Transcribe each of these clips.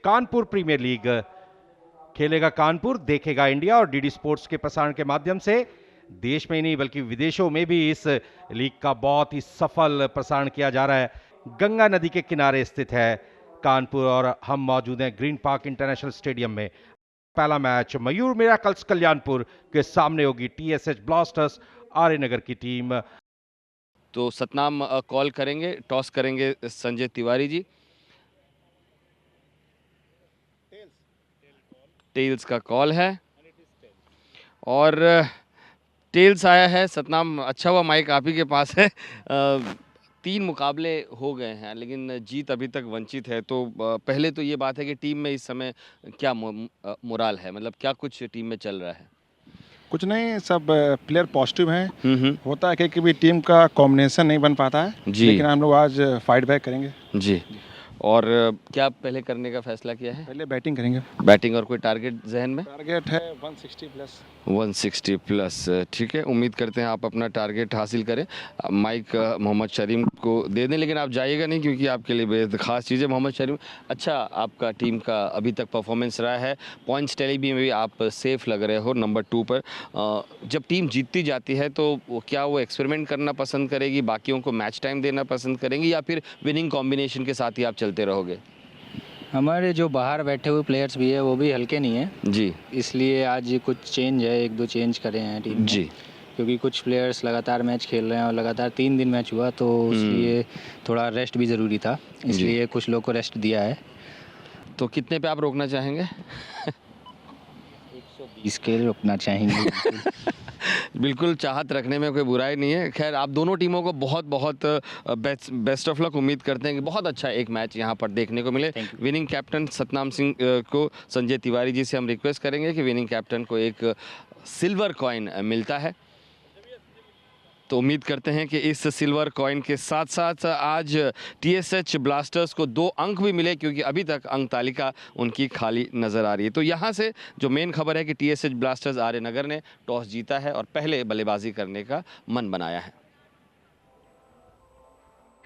Kanpur premiere league खेलेगा कानपुर, देखेगा India. और डीडी स्पोर्ट्स के प्रसारण के माध्यम से देश में ही नहीं बल्कि विदेशों में भी इस लीग का बहुत ही सफल प्रसारण किया जा रहा है। गंगा नदी के किनारे स्थित है कानपुर और हम मौजूद हैं ग्रीन पार्क इंटरनेशनल स्टेडियम में। पहला मैच मयूर मिरेकल्स कल्याणपुर के सामने होगी टीएसएच ब्लास्टर्स आर्यनगर की टीम। तो सतनाम कॉल करेंगे, टॉस करेंगे संजय तिवारी जी। टेल्स का कॉल है और टेल्स आया है। सतनाम, अच्छा हुआ माइक आप ही के पास है। 3 मुकाबले हो गए हैं लेकिन जीत अभी तक वंचित है। तो पहले तो ये बात है कि टीम में इस समय क्या मोराल है, मतलब क्या कुछ टीम में चल रहा है? कुछ नहीं, सब प्लेयर पॉजिटिव हैं। होता है कि कभी टीम का कॉम्बिनेशन नहीं बन पाता है लेकिन हम लोग आज फाइट बैक करेंगे जी। और क्या पहले करने का फैसला किया है? पहले बैटिंग करेंगे। बैटिंग और कोई टारगेट जहन में? टारगेट है 160 प्लस। 160 प्लस, ठीक है। उम्मीद करते हैं आप अपना टारगेट हासिल करें। माइक मोहम्मद शरीम को दे दें, लेकिन आप जाइएगा नहीं क्योंकि आपके लिए बेहद खास चीज़ है। मोहम्मद शरीम, अच्छा आपका टीम का अभी तक परफॉर्मेंस रहा है, पॉइंट्स टेली में भी आप सेफ लग रहे हो नंबर 2 पर। जब टीम जीतती जाती है तो क्या वो एक्सपेरिमेंट करना पसंद करेगी, बाकियों को मैच टाइम देना पसंद करेंगी, या फिर विनिंग कॉम्बिनेशन के साथ ही आप चलते रहोगे? हमारे जो बाहर बैठे हुए प्लेयर्स भी है वो भी हल्के नहीं है जी, इसलिए आज कुछ चेंज है, 1-2 चेंज करे हैं टीम में जी। क्योंकि कुछ प्लेयर्स लगातार मैच खेल रहे हैं और लगातार 3 दिन मैच हुआ तो इसलिए थोड़ा रेस्ट भी ज़रूरी था, इसलिए कुछ लोग को रेस्ट दिया है। तो कितने पे आप रोकना चाहेंगे? 120 के रोकना चाहेंगे। बिल्कुल, चाहत रखने में कोई बुराई नहीं है। खैर, आप दोनों टीमों को बहुत बहुत बेस्ट ऑफ लक। उम्मीद करते हैं कि बहुत अच्छा एक मैच यहाँ पर देखने को मिले। विनिंग कैप्टन सतनाम सिंह को संजय तिवारी जी से हम रिक्वेस्ट करेंगे कि विनिंग कैप्टन को एक सिल्वर कॉइन मिलता है। तो उम्मीद करते हैं कि इस सिल्वर कॉइन के साथ साथ आज टीएसएच ब्लास्टर्स को 2 अंक भी मिले, क्योंकि अभी तक अंक तालिका उनकी खाली नज़र आ रही है। तो यहाँ से जो मेन खबर है कि टीएसएच ब्लास्टर्स आर्यनगर ने टॉस जीता है और पहले बल्लेबाजी करने का मन बनाया है।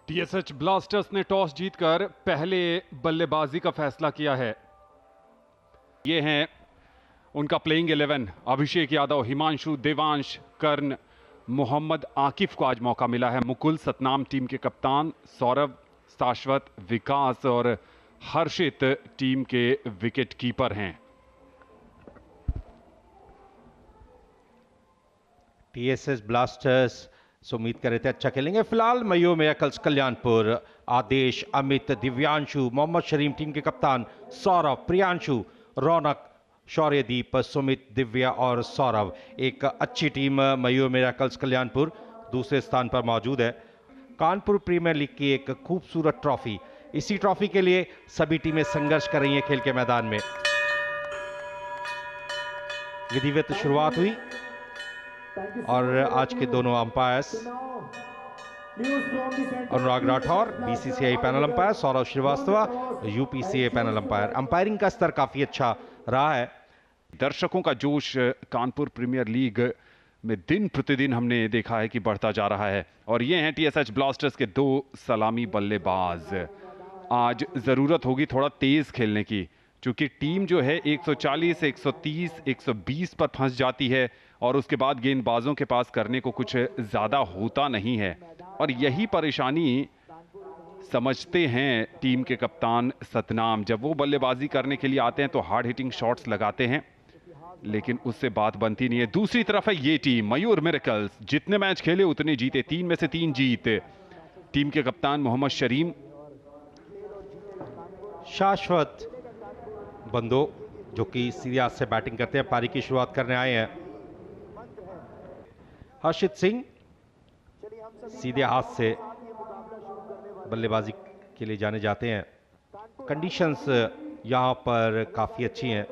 टीएसएच ब्लास्टर्स ने टॉस जीतकर पहले बल्लेबाजी का फैसला किया है। ये हैं उनका प्लेइंग 11: अभिषेक यादव, हिमांशु, देवांश, कर्ण, मोहम्मद आकिफ को आज मौका मिला है। मुकुल सतनाम टीम के कप्तान, सौरभ, शाश्वत, विकास और हर्षित टीम के विकेट कीपर हैं। टीएसएच ब्लास्टर्स से उम्मीद कर रहे थे अच्छा खेलेंगे। फिलहाल मयूर मिरेकल्स कल्याणपुर, आदेश, अमित, दिव्यांशु, मोहम्मद शरीम टीम के कप्तान, सौरभ, प्रियांशु, रौनक, शौर्यदीप, सुमित, दिव्या और सौरभ, एक अच्छी टीम मयूर मिरेकल्स कल्याणपुर दूसरे स्थान पर मौजूद है। कानपुर प्रीमियर लीग की एक खूबसूरत ट्रॉफी, इसी ट्रॉफी के लिए सभी टीमें संघर्ष कर रही हैं खेल के मैदान में। विधिवत शुरुआत हुई और आज के दोनों umpires Anurag Rathore BCCI panel umpire, Saurabh Srivastava UPCA panel umpire. Umpiring का स्तर काफी अच्छा रहा है। दर्शकों का जोश कानपुर प्रीमियर लीग में दिन प्रतिदिन हमने देखा है कि बढ़ता जा रहा है। और ये हैं टीएसएच ब्लास्टर्स के 2 सलामी बल्लेबाज। आज ज़रूरत होगी थोड़ा तेज़ खेलने की, क्योंकि टीम जो है 140, 130, 120 पर फंस जाती है और उसके बाद गेंदबाजों के पास करने को कुछ ज़्यादा होता नहीं है। और यही परेशानी समझते हैं टीम के कप्तान सतनाम। जब वो बल्लेबाजी करने के लिए आते हैं तो हार्ड हिटिंग शॉट्स लगाते हैं, लेकिन उससे बात बनती नहीं है। दूसरी तरफ है ये टीम मयूर मिरेकल्स, जितने मैच खेले उतने जीते, 3 में से 3 जीत। टीम के कप्तान मोहम्मद शरीम, शाश्वत बंदो जो कि सीधे हाथ से बैटिंग करते हैं, पारी की शुरुआत करने आए हैं। हर्षित सिंह सीधे हाथ से बल्लेबाजी के लिए जाने जाते हैं। कंडीशंस यहां पर काफी अच्छी हैं।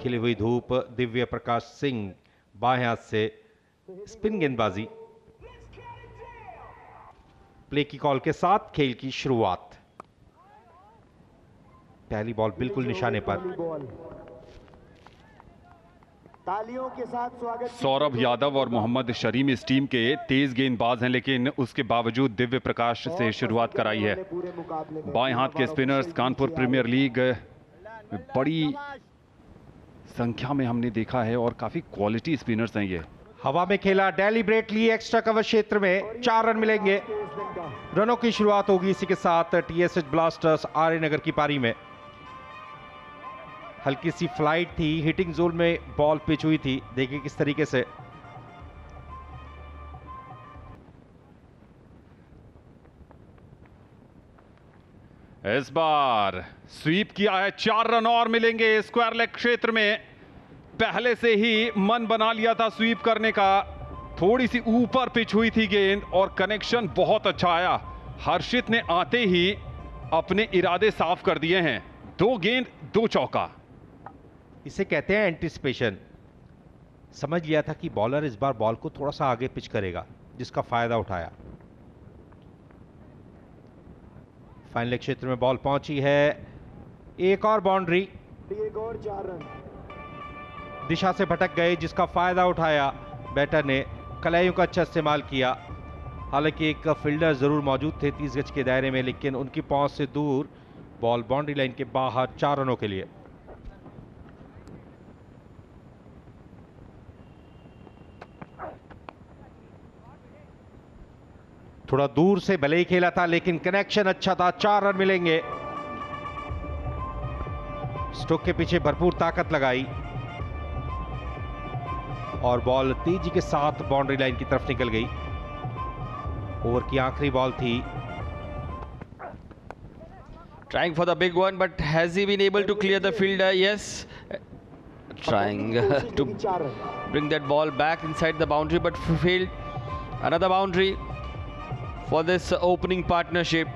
खिली हुई धूप, दिव्य प्रकाश सिंह बाएं हाथ से स्पिन गेंदबाजी। प्ले की कॉल के साथ खेल की शुरुआत। पहली बॉल बिल्कुल निशाने पर। तालियों के साथ स्वागत। सौरभ यादव और मोहम्मद शरीम इस टीम के तेज गेंदबाज हैं, लेकिन उसके बावजूद दिव्य प्रकाश से शुरुआत कराई है। बाएं हाथ के स्पिनर्स कानपुर प्रीमियर लीग बड़ी संख्या में हमने देखा है और काफी क्वालिटी स्पिनर्स हैं ये। हवा में खेला डेलिब्रेटली एक्स्ट्रा कवर क्षेत्र में 4 रन मिलेंगे। रनों की शुरुआत होगी इसी के साथ टीएसएच ब्लास्टर्स आर्यनगर की पारी में। हल्की सी फ्लाइट थी, हिटिंग जोन में बॉल पिच हुई थी, देखिए किस तरीके से। इस बार स्वीप किया है, 4 रन और मिलेंगे स्क्वायर लेग क्षेत्र में। पहले से ही मन बना लिया था स्वीप करने का। थोड़ी सी ऊपर पिच हुई थी गेंद और कनेक्शन बहुत अच्छा आया। हर्षित ने आते ही अपने इरादे साफ कर दिए हैं। 2 गेंद 2 चौका। इसे कहते हैं एंटिसिपेशन। समझ लिया था कि बॉलर इस बार बॉल को थोड़ा सा आगे पिच करेगा, जिसका फायदा उठाया। फाइनल लेग क्षेत्र में बॉल पहुंची है, एक और बाउंड्री। एक और 4 रन। दिशा से भटक गए, जिसका फायदा उठाया बैटर ने। कलाइयों का अच्छा इस्तेमाल किया। हालांकि एक फील्डर जरूर मौजूद थे 30 गज के दायरे में, लेकिन उनकी पहुंच से दूर बॉल बाउंड्री लाइन के बाहर 4 रनों के लिए। थोड़ा दूर से भले ही खेला था, लेकिन कनेक्शन अच्छा था। 4 रन मिलेंगे। स्टोक के पीछे भरपूर ताकत लगाई और बॉल तेजी के साथ बाउंड्री लाइन की तरफ निकल गई। ओवर की आखिरी बॉल थी। Trying for the big one, but has he been able to clear the fielder? Yes. Trying to bring that ball back inside the boundary, but failed. Another boundary for this opening partnership.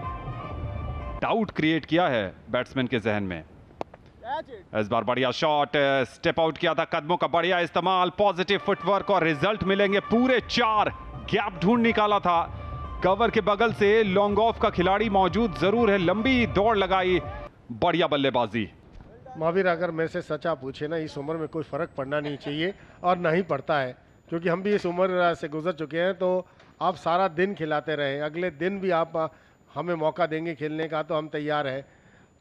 Doubt create किया है batsman के जहन में। इस बार बढ़िया shot, step out किया था, कदमों का बढ़िया इस्तेमाल, पॉजिटिव फुटवर्क और रिजल्ट मिलेंगे पूरे 4। गैप ढूंढ निकाला था, कवर के बगल से लॉन्ग ऑफ का खिलाड़ी मौजूद जरूर है, लंबी दौड़ लगाई, बढ़िया बल्लेबाजी। महावीर, अगर मेरे से सच आप पूछे ना, इस उम्र में कोई फर्क पड़ना नहीं चाहिए और नहीं पड़ता है, क्योंकि हम भी इस उम्र से गुजर चुके हैं। तो आप सारा दिन खिलाते रहे, अगले दिन भी आप हमें मौका देंगे खेलने का तो हम तैयार हैं।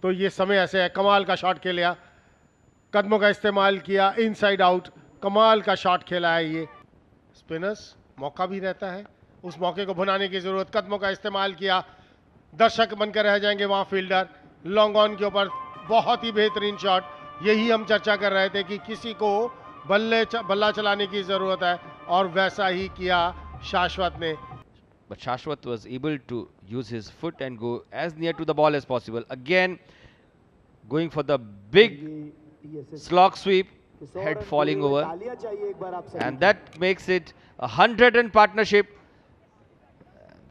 तो ये समय ऐसे है। कमाल का शॉट खेला, कदमों का इस्तेमाल किया, इनसाइड आउट, कमाल का शॉट खेला है ये। स्पिनर्स मौका भी रहता है, उस मौके को भुनाने की जरूरत। कदमों का इस्तेमाल किया, दर्शक बनकर रह जाएंगे वहाँ फील्डर। लॉन्ग ऑन के ऊपर बहुत ही बेहतरीन शॉट। यही हम चर्चा कर रहे थे कि किसी को बल्ला चलाने की जरूरत है और वैसा ही किया शाश्वत ने। But Shashwat was able to use his foot and go as near to the ball as possible. Again, going for the big slog sweep, head falling over. And that makes it a 100-run partnership.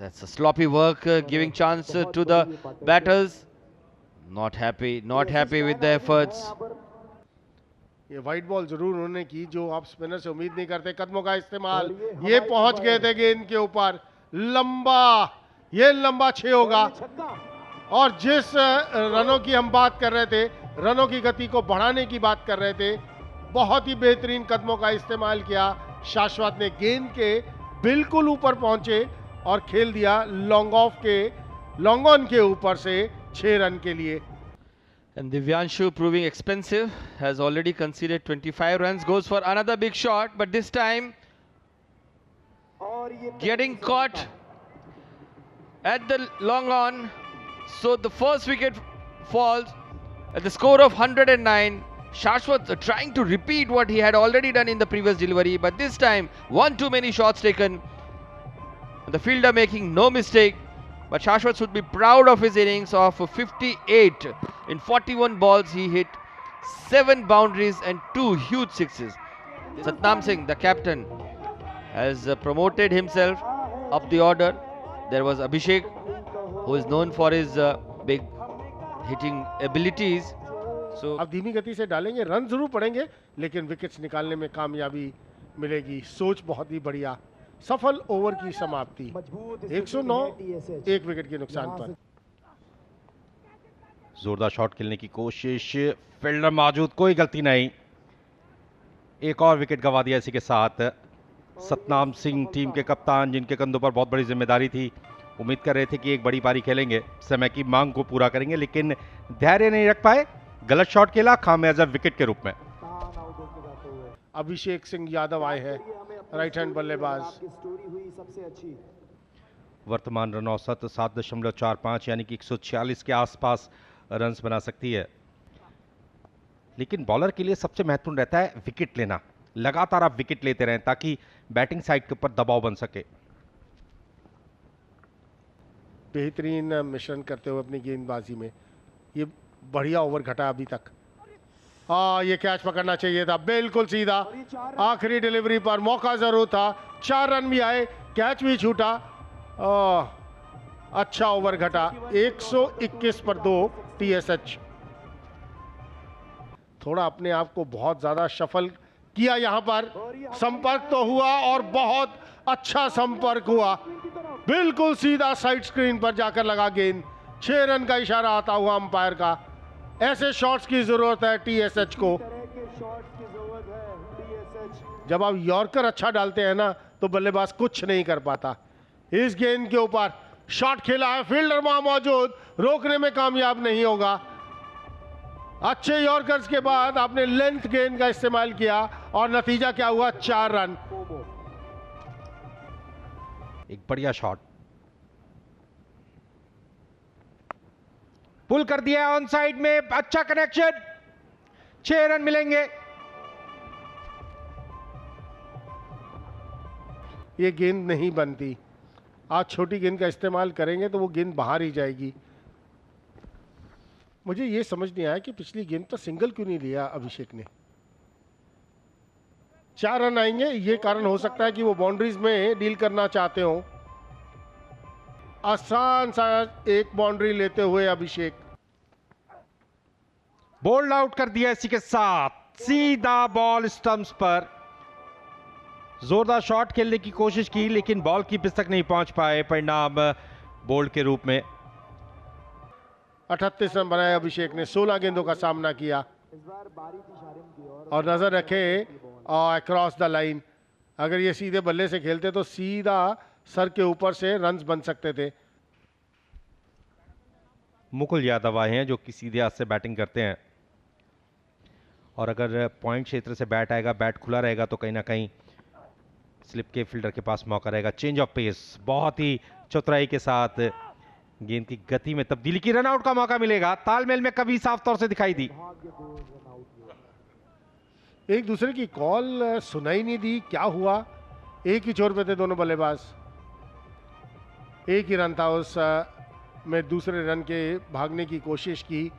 That's a sloppy work, giving chance to the batters. Not happy with the efforts. ये white ball जरूर उन्होंने की जो आप spinner से उम्मीद नहीं करते। कदमों का इस्तेमाल, ये पहुंच गए थे गेंद के ऊपर, लंबा, ये लंबा 6 होगा। और जिस रनों की हम बात कर रहे थे, रनों की गति को बढ़ाने की बात कर रहे थे, बहुत ही बेहतरीन कदमों का इस्तेमाल किया शाश्वत ने। गेंद के बिल्कुल ऊपर पहुंचे और खेल दिया लॉन्ग ऑन के ऊपर से 6 रन के लिए। And Divyanshu, proving expensive, has already conceded 25 runs, goes for another big shot, but this time getting caught at the long on. So the first wicket falls at the score of 109. Shashwat trying to repeat what he had already done in the previous delivery, but this time one too many shots taken. The fielder making no mistake, but Shashwat should be proud of his innings of 58. In 41 balls, he hit 7 boundaries and 2 huge sixes. Satnam Singh, the captain, has promoted himself up the order. There was Abhishek, who is known for his big hitting abilities. So, अब धीमी गति से डालेंगे, run जरूर पड़ेंगे, लेकिन wickets निकालने में कामयाबी मिलेगी। सोच बहुत ही बढ़िया। सफल ओवर की समाप्ति 109, 1 विकेट के नुकसान पर। जोरदार शॉट खेलने की कोशिश, फील्डर मौजूद, कोई गलती नहीं। एक और विकेट गंवा दिया इसी के साथ। सतनाम सिंह टीम के कप्तान, जिनके कंधों पर बहुत बड़ी जिम्मेदारी थी, उम्मीद कर रहे थे कि एक बड़ी पारी खेलेंगे, समय की मांग को पूरा करेंगे, लेकिन धैर्य नहीं रख पाए। गलत शॉट खेला, खामियाजा विकेट के रूप में। अभिषेक सिंह यादव आए हैं, राइट हैंड बल्लेबाज। वर्तमान रन औसत 7.45 यानी कि 146 के आसपास रन्स बना सकती है। लेकिन बॉलर के लिए सबसे महत्वपूर्ण रहता है विकेट लेना। लगातार आप विकेट लेते रहें ताकि बैटिंग साइड के ऊपर दबाव बन सके। बेहतरीन मिश्रण करते हुए अपनी गेंदबाजी में ये बढ़िया ओवर घटा अभी तक। ये कैच पकड़ना चाहिए था, बिल्कुल सीधा। आखिरी डिलीवरी पर मौका जरूर था, 4 रन भी आए, कैच भी छूटा। अच्छा ओवर घटा, 121 पर 2 TSH। थोड़ा अपने आप को बहुत ज्यादा शफल किया, यहां पर संपर्क तो हुआ और बहुत अच्छा संपर्क हुआ, बिल्कुल सीधा साइड स्क्रीन पर जाकर लगा गेंद। 6 रन का इशारा आता हुआ अंपायर का। ऐसे शॉट्स की जरूरत है TSH को। जब आप यॉर्कर अच्छा डालते हैं ना तो बल्लेबाज कुछ नहीं कर पाता। इस गेंद के ऊपर शॉट खेला है, फील्डर वहां मौजूद, रोकने में कामयाब नहीं होगा। अच्छे यॉर्कर्स के बाद आपने लेंथ गेंद का इस्तेमाल किया और नतीजा क्या हुआ, 4 रन। एक बढ़िया शॉट, पुल कर दिया ऑन साइड में, अच्छा कनेक्शन, 6 रन मिलेंगे। ये गेंद नहीं बनती, आज छोटी गेंद का इस्तेमाल करेंगे तो वो गेंद बाहर ही जाएगी। मुझे ये समझ नहीं आया कि पिछली गेंद पर सिंगल क्यों नहीं लिया अभिषेक ने। 4 रन आएंगे, ये कारण हो सकता है कि वो बाउंड्रीज में डील करना चाहते हो। आसान सा एक बाउंड्री लेते हुए अभिषेक बोल्ड आउट कर दिया इसी के साथ, सीधा बॉल स्टंप्स पर। जोरदार शॉट खेलने की कोशिश की लेकिन बॉल की पिच तक नहीं पहुंच पाए, परिणाम बोल्ड के रूप में। 38 रन बनाए अभिषेक ने, 16 गेंदों का सामना किया। और नजर रखे अक्रॉस द लाइन, अगर ये सीधे बल्ले से खेलते तो सीधा सर के ऊपर से रन्स बन सकते थे। मुकुल यादव आए हैं जो कि सीधे हाथ से बैटिंग करते हैं, और अगर पॉइंट क्षेत्र से बैट आएगा, बैट खुला रहेगा तो कहीं ना कहीं स्लिप के फील्डर के पास मौका रहेगा। चेंज ऑफ पेस, बहुत ही चतुराई के साथ गेंद की गति में तब्दीली की, रन आउट का मौका मिलेगा। तालमेल में कभी साफ तौर से दिखाई दी। एक दूसरे की कॉल सुनाई नहीं दी, क्या हुआ? एक ही छोर पे थे दोनों बल्लेबाज, एक ही रन था उस में, दूसरे रन के भागने की कोशिश की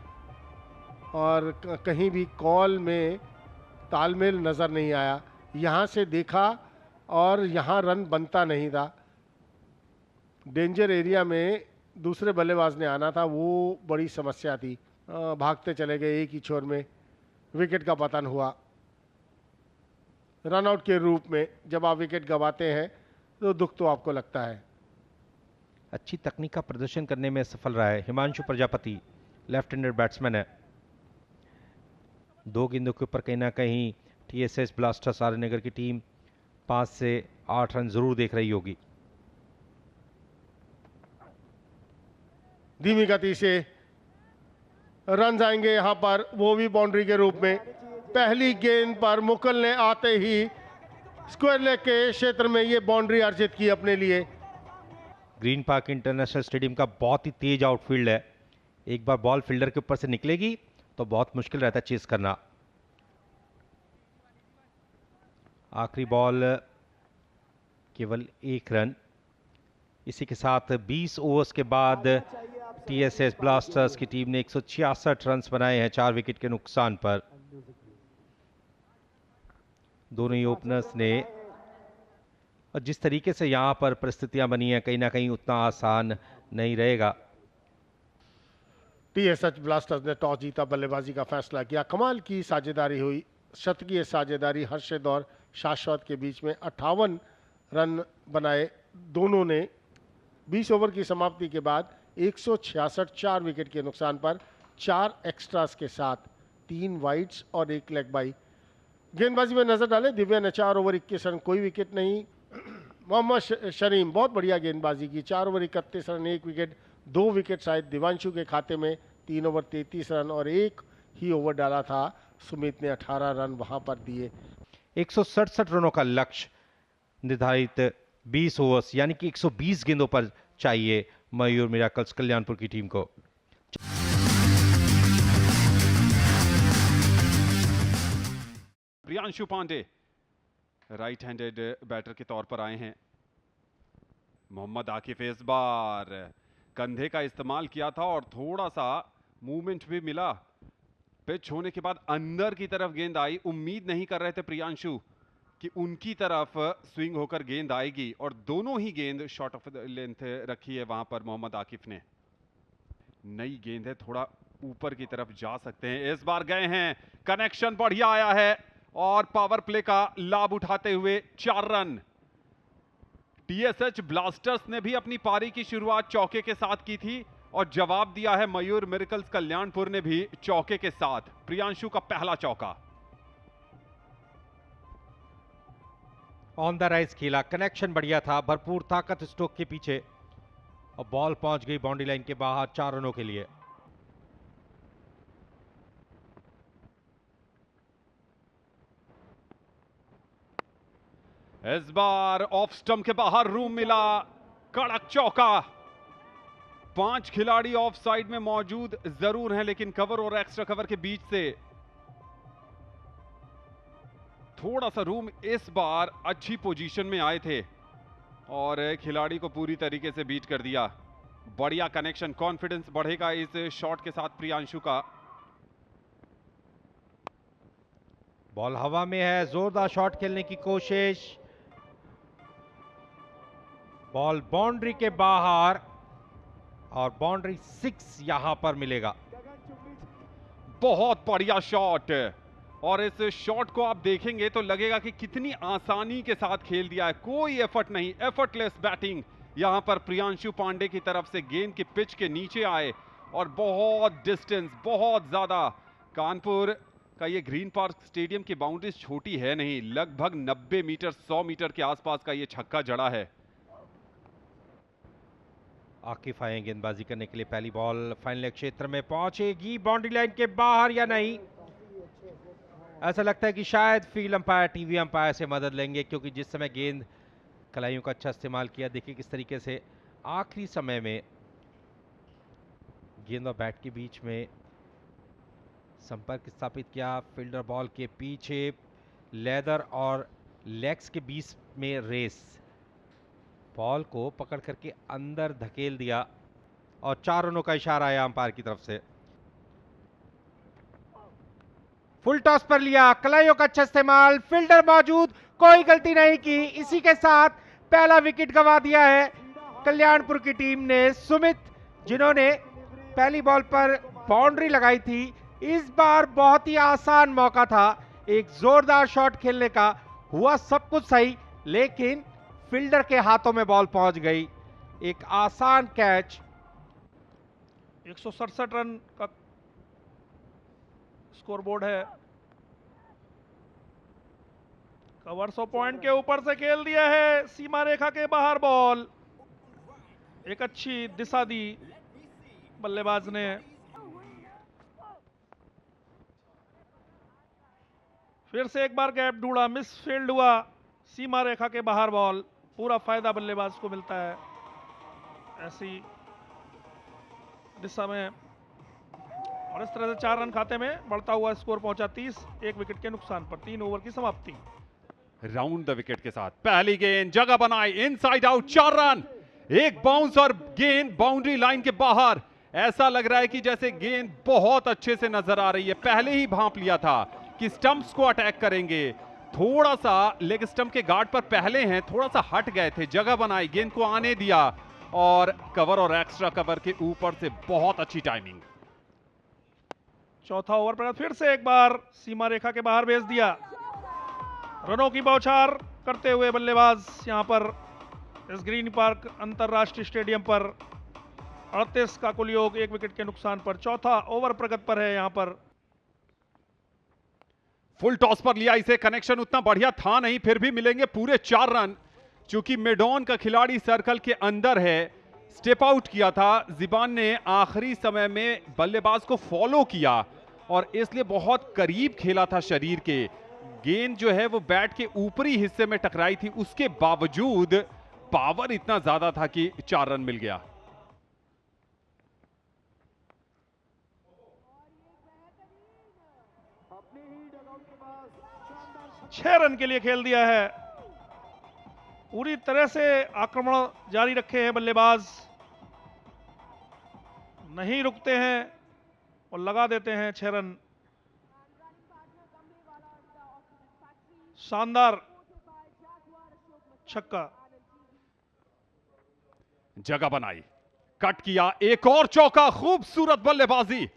और कहीं भी कॉल में तालमेल नजर नहीं आया। यहां से देखा और यहां रन बनता नहीं था। डेंजर एरिया में दूसरे बल्लेबाज ने आना था, वो बड़ी समस्या थी। भागते चले गए एक ही छोर में, विकेट का पतन हुआ। रन आउट के रूप में जब आप विकेट गंवाते हैं तो दुख तो आपको लगता है। अच्छी तकनीक का प्रदर्शन करने में सफल रहा है Himanshu Prajapati, left handed batsman है। 2 गेंदों के ऊपर कहीं ना कहीं TSH ब्लास्टर्स आर्यनगर की टीम 5 से 8 रन जरूर देख रही होगी। धीमी गति से रन आएंगे यहां पर, वो भी बाउंड्री के रूप में। पहली गेंद पर मुकुल ने आते ही स्क्वायर लेग के क्षेत्र में ये बाउंड्री अर्जित की अपने लिए। ग्रीन पार्क इंटरनेशनल स्टेडियम का बहुत ही तेज आउटफील्ड है, एक बार बॉल फील्डर के ऊपर से निकलेगी तो बहुत मुश्किल रहता है चेस करना। आखिरी बॉल केवल 1 रन। इसी के साथ 20 ओवर्स के बाद TSH ब्लास्टर्स की टीम ने 166 रन बनाए हैं 4 विकेट के नुकसान पर। दोनों ही ओपनर्स ने, और जिस तरीके से यहां पर परिस्थितियां बनी हैं कहीं ना कहीं उतना आसान नहीं रहेगा। TSH ब्लास्टर्स ने टॉस जीता, बल्लेबाजी का फैसला किया। कमाल की साझेदारी हुई, शतकीय साझेदारी हर्षद और शाश्वत के बीच में। 58 रन बनाए दोनों ने। 20 ओवर की समाप्ति के बाद 166, 4 विकेट के नुकसान पर, 4 एक्स्ट्रास के साथ, 3 वाइड्स और 1 लेग बाई। गेंदबाजी में नजर डालें, दिव्या ने 4 ओवर 21 रन, कोई विकेट नहीं। मोहम्मद शरीम बहुत बढ़िया गेंदबाजी की, 4 ओवर 31 रन, 1 विकेट, 2 विकेट शायद दिव्यांशु के खाते में, 3 ओवर 33 रन और 1 ही ओवर डाला था। सुमित ने 18 रन वहां पर दिए। 167 रनों का लक्ष्य निर्धारित 20 ओवर्स यानी कि 120 गेंदों पर चाहिए मयूर मिराकल्स कल्याणपुर की टीम को। Priyanshu Pandey right handed batter के तौर पर आए हैं। मोहम्मद आकिफ इस बार कंधे का इस्तेमाल किया था और थोड़ा सा मूवमेंट भी मिला। पिच होने के बाद अंदर की तरफ गेंद आई। उम्मीद नहीं कर रहे थे प्रियांशु कि उनकी तरफ स्विंग होकर गेंद आएगी और दोनों ही गेंद शॉर्ट ऑफ लेंथ रखी है वहां पर मोहम्मद आकिफ ने। नई गेंद है, थोड़ा ऊपर की तरफ जा सकते हैं। इस बार गए हैं, कनेक्शन बढ़िया आया है और पावर प्ले का लाभ उठाते हुए 4 रन। टीएसएच ब्लास्टर्स ने भी अपनी पारी की शुरुआत चौके के साथ की थी और जवाब दिया है मयूर मिरेकल्स कल्याणपुर ने भी चौके के साथ। प्रियांशु का पहला चौका। ऑन द राइज खेला, कनेक्शन बढ़िया था, भरपूर ताकत स्ट्रोक के पीछे और बॉल पहुंच गई बाउंड्री लाइन के बाहर 4 रनों के लिए। इस बार ऑफ स्टंप के बाहर रूम मिला, कड़क चौका। 5 खिलाड़ी ऑफ साइड में मौजूद जरूर हैं लेकिन कवर और एक्स्ट्रा कवर के बीच से थोड़ा सा रूम। इस बार अच्छी पोजीशन में आए थे और खिलाड़ी को पूरी तरीके से बीट कर दिया। बढ़िया कनेक्शन, कॉन्फिडेंस बढ़ेगा इस शॉट के साथ प्रियांशु का। बॉल हवा में है, जोरदार शॉट खेलने की कोशिश, बॉल बाउंड्री के बाहर और बाउंड्री 6 यहां पर मिलेगा। बहुत बढ़िया शॉट और इस शॉट को आप देखेंगे तो लगेगा कि कितनी आसानी के साथ खेल दिया है, कोई एफर्ट नहीं, एफर्टलेस बैटिंग यहां पर प्रियांशु पांडे की तरफ से। गेंद की पिच के नीचे आए और बहुत डिस्टेंस, बहुत ज्यादा। कानपुर का ये ग्रीन पार्क स्टेडियम की बाउंड्रीज छोटी है नहीं, लगभग 90 मीटर 100 मीटर के आसपास का ये छक्का जड़ा है। आकिफ आए गेंदबाजी करने के लिए। पहली बॉल फाइनल क्षेत्र में पहुंचेगी बाउंड्री लाइन के बाहर या नहीं। ऐसा लगता है कि शायद फील्ड अंपायर, टीवी अंपायर से मदद लेंगे क्योंकि जिस समय गेंद कलाइयों का अच्छा इस्तेमाल किया, देखिए किस तरीके से आखिरी समय में गेंद और बैट के बीच में संपर्क स्थापित किया। फील्डर बॉल के पीछे, लेदर और लेग्स के बीच में रेस, बॉल को पकड़ करके अंदर धकेल दिया और 4 रनों का इशारा आया अंपायर की तरफ से। फुल टॉस पर लिया, कलाइयों का अच्छा इस्तेमाल, फील्डर मौजूद, कोई गलती नहीं की। इसी के साथ पहला विकेट गंवा दिया है कल्याणपुर की टीम ने। सुमित जिन्होंने पहली बॉल पर बाउंड्री लगाई थी, इस बार बहुत ही आसान मौका था एक जोरदार शॉट खेलने का। हुआ सब कुछ सही लेकिन फील्डर के हाथों में बॉल पहुंच गई। एक आसान कैच। 167 रन का स्कोरबोर्ड है। कवर 100 पॉइंट के ऊपर से खेल दिया है, सीमा रेखा के बाहर बॉल। एक अच्छी दिशा दी बल्लेबाज ने। फिर से एक बार गैप ढूंढा, मिस फील्ड हुआ, सीमा रेखा के बाहर बॉल। पूरा फायदा बल्लेबाज को मिलता है ऐसी दिशा में और इस तरह से 4 रन खाते में बढ़ता हुआ स्कोर पहुंचा 30, 1 विकेट के नुकसान पर। 3 ओवर की समाप्ति। राउंड द विकेट के साथ पहली गेंद जगह बनाई, इनसाइड आउट, 4 रन। एक बाउंस और गेंद बाउंड्री लाइन के बाहर। ऐसा लग रहा है कि जैसे गेंद बहुत अच्छे से नजर आ रही है, पहले ही भांप लिया था कि स्टंप्स को अटैक करेंगे। थोड़ा सा लेग स्टंप के गार्ड पर पहले हैं, थोड़ा सा हट गए थे, जगह बनाई, गेंद को आने दिया और कवर और एक्स्ट्रा कवर के ऊपर से बहुत अच्छी टाइमिंग। चौथा ओवर पर फिर से एक बार सीमा रेखा के बाहर भेज दिया। रनों की बौछार करते हुए बल्लेबाज यहां पर इस ग्रीन पार्क अंतरराष्ट्रीय स्टेडियम पर। 38 का कुल योग 1 विकेट के नुकसान पर। चौथा ओवर प्रगति पर है यहां पर। फुल टॉस पर लिया इसे, कनेक्शन उतना बढ़िया था नहीं, फिर भी मिलेंगे पूरे 4 रन। चूंकि मेडॉन का खिलाड़ी सर्कल के अंदर है, स्टेप आउट किया था, जिबान ने आखिरी समय में बल्लेबाज को फॉलो किया और इसलिए बहुत करीब खेला था शरीर के। गेंद जो है वो बैट के ऊपरी हिस्से में टकराई थी, उसके बावजूद पावर इतना ज्यादा था कि 4 रन मिल गया। छह रन के लिए खेल दिया है। पूरी तरह से आक्रमण जारी रखे हैं बल्लेबाज, नहीं रुकते हैं और लगा देते हैं 6 रन। शानदार छक्का, जगह बनाई, कट किया, एक और चौका, खूबसूरत बल्लेबाजी।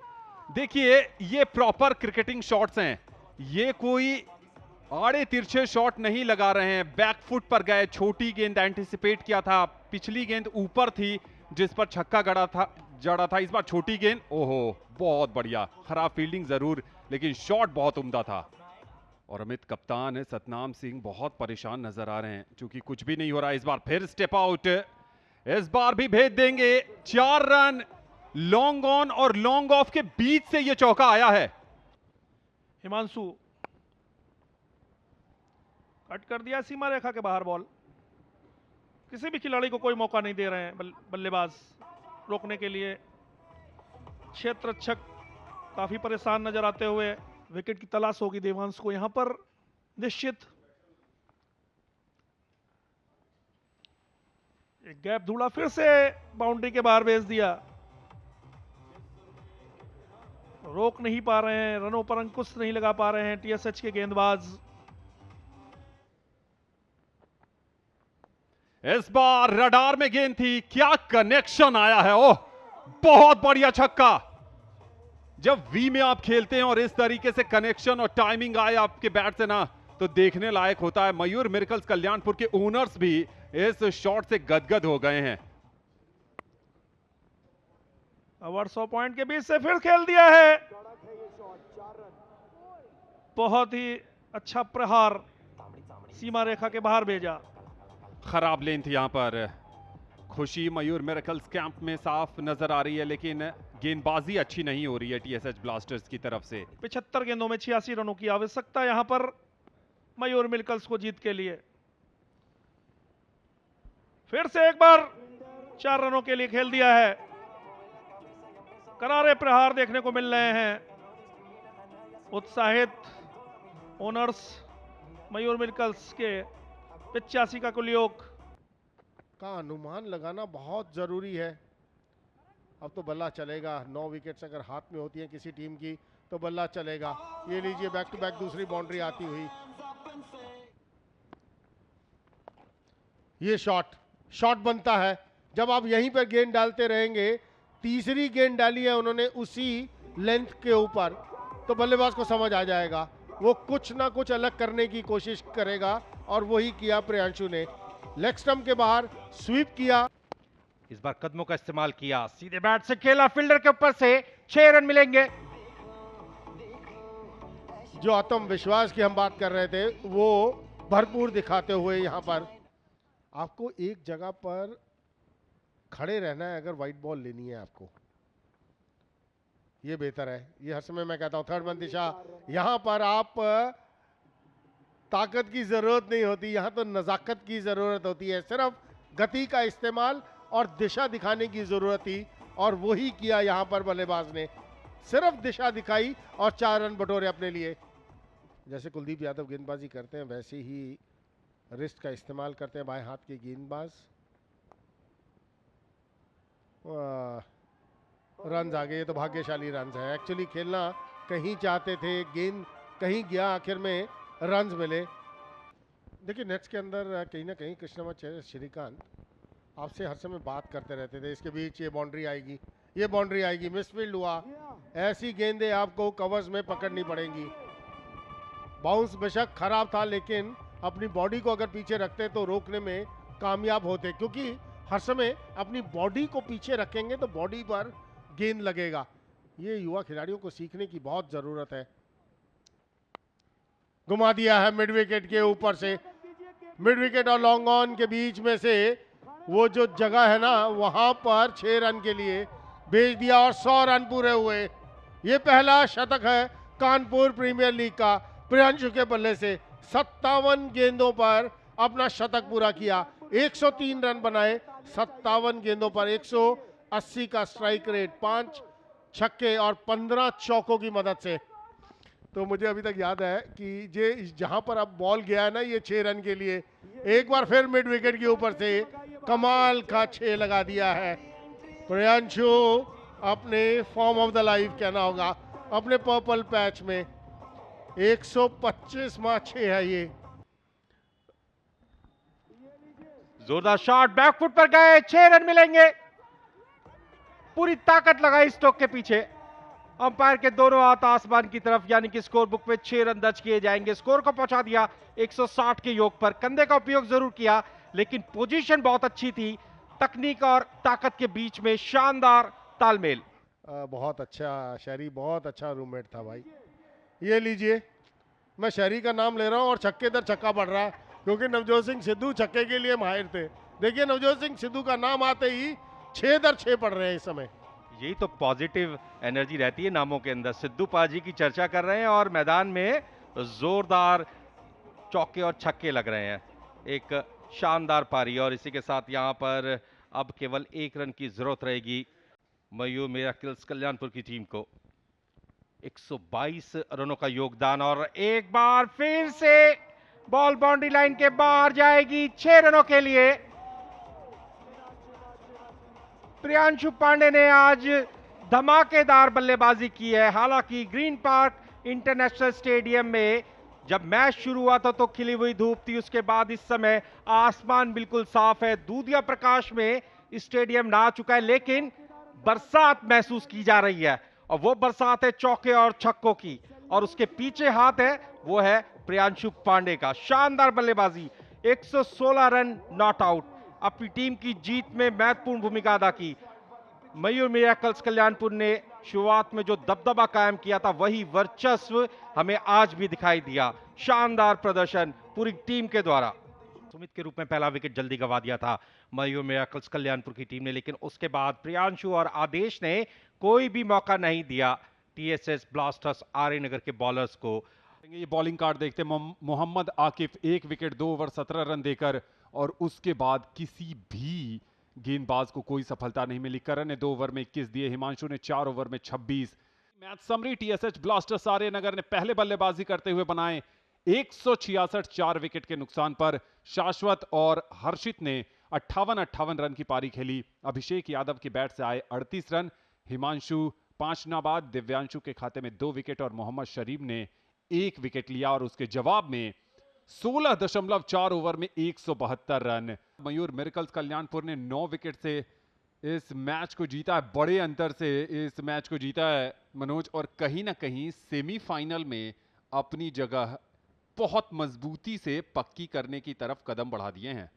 देखिए ये प्रॉपर क्रिकेटिंग शॉट्स हैं, ये कोई आड़े तिरछे शॉट नहीं लगा रहे हैं। बैकफुट पर गए, छोटी गेंद एंटिसिपेट किया था, पिछली गेंद ऊपर थी जिस पर छक्का जड़ा था, इस बार छोटी गेंद, ओहो बहुत बढ़िया। खराब फील्डिंग जरूर, लेकिन शॉट बहुत उम्दा था। और अमित कप्तान सतनाम सिंह बहुत परेशान नजर आ रहे हैं, क्योंकि कुछ भी नहीं हो रहा। इस बार फिर स्टेप आउट, इस बार भी भेज देंगे। 4 रन लॉन्ग ऑन और लॉन्ग ऑफ के बीच से यह चौका आया है। हिमांशु कट कर दिया सीमा रेखा के बाहर बॉल। किसी भी खिलाड़ी को कोई मौका नहीं दे रहे हैं बल्लेबाज रोकने के लिए। क्षेत्ररक्षक काफी परेशान नजर आते हुए, विकेट की तलाश होगी देवांश को यहां पर निश्चित। एक गैप ढूंढा, फिर से बाउंड्री के बाहर भेज दिया। रोक नहीं पा रहे हैं, रनों पर अंकुश नहीं लगा पा रहे हैं टीएसएच के गेंदबाज। इस बार रडार में गेंद थी, क्या कनेक्शन आया है, ओह बहुत बढ़िया छक्का। जब वी में आप खेलते हैं और इस तरीके से कनेक्शन और टाइमिंग आए आपके बैट से ना, तो देखने लायक होता है। मयूर मिरेकल्स कल्याणपुर के ओनर्स भी इस शॉट से गदगद हो गए हैं। ओवर 100 पॉइंट के बीच से फिर खेल दिया है। बहुत ही अच्छा प्रहार, सीमा रेखा के बाहर भेजा। खराब लेंथ यहां पर। खुशी मयूर मिरेकल्स कैंप में साफ नजर आ रही है, लेकिन गेंदबाजी अच्छी नहीं हो रही है टीएसएच ब्लास्टर्स की तरफ से। 75 गेंदों में 86 रनों की आवश्यकता यहां पर मयूर मिरेकल्स को जीत के लिए। फिर से एक बार 4 रनों के लिए खेल दिया है। करारे प्रहार देखने को मिल रहे हैं। उत्साहित ओनर्स मयूर मिरेकल्स के 85 का कुलयोग का अनुमान लगाना बहुत जरूरी है। अब तो बल्ला चलेगा। 9 विकेट्स अगर हाथ में होती हैं किसी टीम की तो बल्ला चलेगा। ये लीजिए बैक टू बैक दूसरी बाउंड्री आती हुई। ये शॉट बनता है। जब आप यहीं पर गेंद डालते रहेंगे, तीसरी गेंद डाली है उन्होंने उसी लेंथ के ऊपर, तो बल्लेबाज को समझ आ जाएगा, वो कुछ ना कुछ अलग करने की कोशिश करेगा और वही किया प्रियांशु ने। लेग स्टंप के बाहर स्वीप किया। इस बार कदमों का इस्तेमाल किया, सीधे बैट से खेला, फील्डर के ऊपर से 6 रन मिलेंगे। जो आत्मविश्वास की हम बात कर रहे थे वो भरपूर दिखाते हुए यहां पर आपको एक जगह पर खड़े रहना है। अगर व्हाइट बॉल लेनी है आपको, ये बेहतर है। ये हर समय मैं कहता हूं थर्ड मन दिशा, यहां पर आप ताकत की जरूरत नहीं होती, यहां तो नजाकत की जरूरत होती है। सिर्फ गति का इस्तेमाल और दिशा दिखाने की जरूरत थी, और वही किया यहां पर बल्लेबाज ने। सिर्फ दिशा दिखाई और 4 रन बटोरे अपने लिए। जैसे कुलदीप यादव गेंदबाजी करते हैं वैसे ही रिस्ट का इस्तेमाल करते हैं बाएं हाथ के गेंदबाज। रन आ गए, ये तो भाग्यशाली रन है। एक्चुअली खेलना कहीं चाहते थे, गेंद कहीं गया, आखिर में रन मिले। देखिए नेट्स के अंदर कहीं ना कहीं कृष्णमच श्रीकांत आपसे हर समय बात करते रहते थे, इसके बीच ये बाउंड्री आएगी, ये बाउंड्री आएगी, मिसफील्ड हुआ। ऐसी गेंदें आपको कवर्स में पकड़नी पड़ेंगी। बाउंस बेशक खराब था, लेकिन अपनी बॉडी को अगर पीछे रखते तो रोकने में कामयाब होते, क्योंकि हर समय अपनी बॉडी को पीछे रखेंगे तो बॉडी पर गेंद लगेगा। ये युवा खिलाड़ियों को सीखने की बहुत ज़रूरत है। घुमा दिया है मिड विकेट के ऊपर से। मिड विकेट और लॉन्ग ऑन के बीच में से वो जो जगह है ना, वहां पर 6 रन के लिए भेज दिया और 100 रन पूरे हुए। ये पहला शतक है कानपुर प्रीमियर लीग का प्रियांशु के बल्ले से। 57 गेंदों पर अपना शतक पूरा किया, 103 रन बनाए 57 गेंदों पर, 180 का स्ट्राइक रेट, 5 छक्के और 15 चौकों की मदद से। तो मुझे अभी तक याद है कि ये जहां पर अब बॉल गया है ना, ये 6 रन के लिए, एक बार फिर मिड विकेट के ऊपर से कमाल का 6 लगा दिया है प्रियांशु। अपने फॉर्म ऑफ द लाइफ कहना होगा, अपने पर्पल पैच में 125वां 6 है ये। जोरदार शॉट, बैकफुट पर गए, 6 रन मिलेंगे। पूरी ताकत लगाई स्टोक के पीछे, अंपायर के दोनों हाथ आसमान की तरफ, यानी कि स्कोर बुक में 6 रन दर्ज किए जाएंगे। स्कोर को पहुंचा दिया 160 के योग पर। कंधे का उपयोग जरूर किया, लेकिन पोजीशन बहुत अच्छी थी। तकनीक और ताकत के बीच में शानदार तालमेल। बहुत अच्छा शहरी, बहुत अच्छा रूममेट था भाई। ये लीजिए, मैं शहरी का नाम ले रहा हूं और छक्के दर छक्का पड़ रहा है, क्योंकि नवजोत सिंह सिद्धू छक्के के लिए माहिर थे। देखिए, नवजोत सिंह सिद्धू का नाम आते ही 6 दर 6 पड़ रहे हैं इस समय। यही तो पॉजिटिव एनर्जी रहती है नामों के अंदर। सिद्धू पाजी की चर्चा कर रहे हैं और मैदान में जोरदार चौके और छक्के लग रहे हैं। एक शानदार पारी, और इसी के साथ यहां पर अब केवल 1 रन की जरूरत रहेगी मयूर मिरेकल्स कल्याणपुर की टीम को। 122 रनों का योगदान, और एक बार फिर से बॉल बाउंड्री लाइन के बाहर जाएगी 6 रनों के लिए। प्रियांशु पांडे ने आज धमाकेदार बल्लेबाजी की है। हालांकि ग्रीन पार्क इंटरनेशनल स्टेडियम में जब मैच शुरू हुआ था तो खिली हुई धूप थी, उसके बाद इस समय आसमान बिल्कुल साफ है, दूधिया प्रकाश में स्टेडियम नहा चुका है, लेकिन बरसात महसूस की जा रही है, और वो बरसात है चौके और छक्कों की, और उसके पीछे हाथ है, वो है प्रियांशु पांडे का। शानदार बल्लेबाजी, 116 रन नॉट आउट, अपनी टीम की जीत में महत्वपूर्ण भूमिका अदा की। मयूर मिरेकल्स कल्याणपुर ने शुरुआत में जो दबदबा कायम किया था, वही वर्चस्व हमें आज भी दिखाई दिया। शानदार प्रदर्शन पूरी टीम के द्वारा। सुमित के रूप में पहला विकेट जल्दी गंवा दिया था मयूर मिरेकल्स कल्याणपुर की टीम ने, लेकिन उसके बाद प्रियांशु और आदेश ने कोई भी मौका नहीं दिया टीएसएस ब्लास्टर्स आर्यनगर के बॉलर्स को। ये बॉलिंग कार्ड देखते Mohammad Akif 1 wicket 2 over 17 run देकर, और उसके बाद किसी भी गेंदबाज को कोई सफलता नहीं मिली। करण ने 2 ओवर में 21 दिए, हिमांशु ने 4 ओवर में 26। Match summary, TSH blasters Arya Nagar ने पहले बल्लेबाजी करते हुए बनाए 166 4 विकेट के नुकसान पर। शाश्वत और हर्षित ने 58 रन की पारी खेली। अभिषेक यादव के बैट से आए 38 रन। हिमांशु 5 नाबाद, दिव्यांशु के खाते में 2 विकेट और मोहम्मद शरीफ ने 1 विकेट लिया, और उसके जवाब में 16.4 ओवर में 172 रन। मयूर मिरेकल्स कल्याणपुर ने 9 विकेट से इस मैच को जीता है, बड़े अंतर से इस मैच को जीता है मनोज, और कहीं ना कहीं सेमीफाइनल में अपनी जगह बहुत मजबूती से पक्की करने की तरफ कदम बढ़ा दिए हैं।